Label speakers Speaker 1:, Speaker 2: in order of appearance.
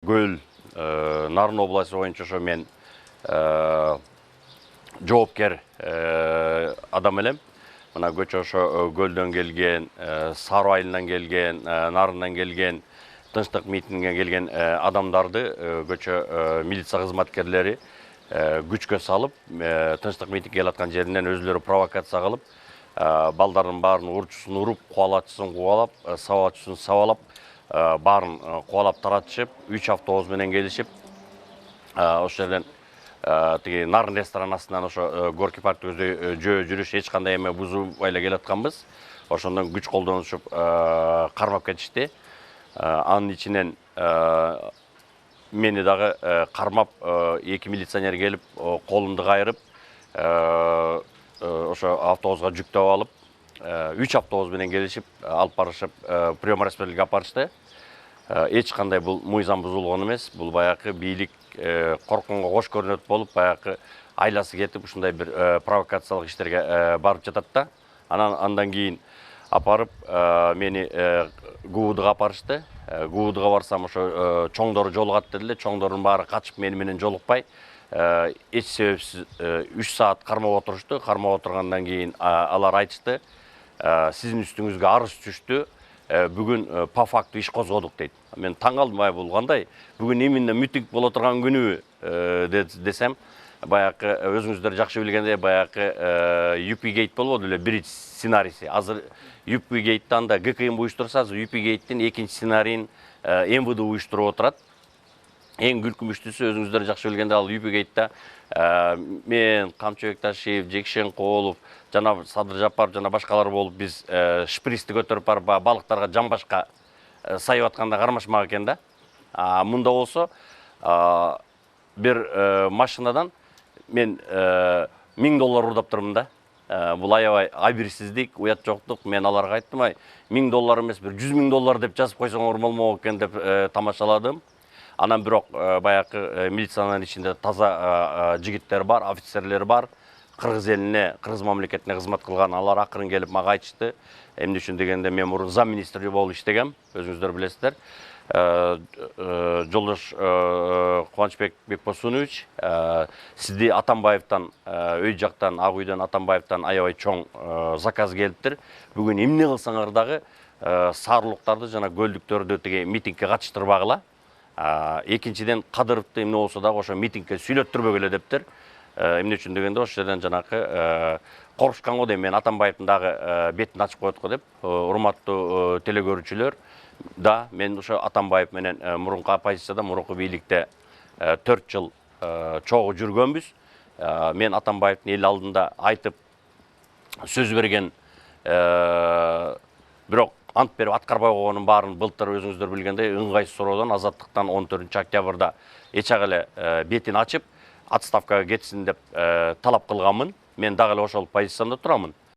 Speaker 1: Göl, Nарын обласы боюнча ошо мен жоопкер адам элем. Мына көчө ошо Көлдөн келген, Сары айылынан келген, Нарындан келген, Тынчтык митингге келген адамдарды көчө милиция кызматкерлери күчкө салып, Тынчтык митингге келаткан жеринен өзүлөрү провокация кылып, балдардын баарын урчусун уруп, кубалачысын кубалап, сабачысын сабалап, баарын кубалап таратышып, 3 автобус менен келишип, ошол жерден тиги Нарын ресторан астынан ошо Горький парк көздөй жөө жүрүш эч кандай эме бузубай эле келатканбыз. Ошондон күч колдонушуп кармап кетишти. Анын ичинен мени дагы кармап 2 милиционер келип, колумду кайрып, ошо автобуска жүктөп алып, 3 автобус менен келишип, алып барышып, прием распределге алып барышты. Эч кандай бул мыйзам бузулгон эмес, бул баягы бийлик коркконго кош көрүнөт болуп, баягы айласы кетип, ушундай бир провокациялык иштерге барып жатат да. Андан кийин апарып мени ГУБДга алып барышты. ГУБДга барсам ошо чоңдор жолугат дедиле. Чоңдордун баары качып мени менен жолукпай, эч себепсиз 3 саат кармап отурушту. Кармап отургандан кийин алар айтышты, сиздин үстүңүзгө арыз түштү. Бүгүн по факту иш козгодук дейт. Мен таң калдым, бул кандай? Бүгүн именно митинг боло турган күнүбү десем, баягы өзүңүздөр жакшы билгендей, баягы Юпигейт болбоду эле бир сценарийси. Азыр Юпигейттен анда ГКМ уюштурса, азыр Юпигейттин экинчи сценарийин МВД уюштуруп отурат. Эң күлкүнүчтүүсү, өзүңүздөр жакшы билгендей, ал Юпигейтте мен, Камчыбек Ташиев, Жекшенкулов, жана Садыр Жапаров жана башкалар болуп, биз шпристи көтөрүп барып балыктарга жамбашка сайып атканда кармашмак экен да. Мында болсо бир машинадан мен $1000 урдап турмун да. Бул аябай абийирсиздик, уят жоктук. Мен аларга айттым, $1000 эмес, бир $100,000 деп жазып койсоңор болмок экен деп тамашаладым. Анан бирок баягы милициянын ичинде таза жигиттер бар, офицерлер бар. Кыргыз элине, кыргыз мамлекетине кызмат кылган, алар акырын келип мага айтышты. Эмне үчүн дегенде, мен мурун зам министри болуп иштегем, өзүңүздөр билесиздер. Жолдош Кубанычбек Бекбосунович, сизди Атамбаевтан, өй жактан, Ак үйдөн Атамбаевтан аябай чоң заказ келиптир. Бүгүн эмне кылсаңар дагы сарылыктарды жана көлдүктөрдү тиги митингге катыштырбагыла. Экинчиден, Кадыровду эмне болсо дагы ошо митингге сүйлөттүрбөгүлө дептир. Эмне үчүн дегенде, ошол жерден жанакы коркушканго дейм, мен Атамбаевдин дагы бетин ачып коет го деп. Урматтуу телекөрүүчүлөр, да, мен ошо Атамбаев менен мурунку оппозицияда, мурунку бийликте 4 жыл чогуу жүргөнбүз. Мен Атамбаевдин эл алдында айтып сөз берген, бирок ант берип аткарбай койгонун баарын былтыр өзүңүздөр билгендей ыңгайсыз суроодон Азаттыктан 14 октябрда эч ак эле бетин ачып, отставкага кетсин деп талап кылганмын. Мен дагы эле ошол позициямда турамын.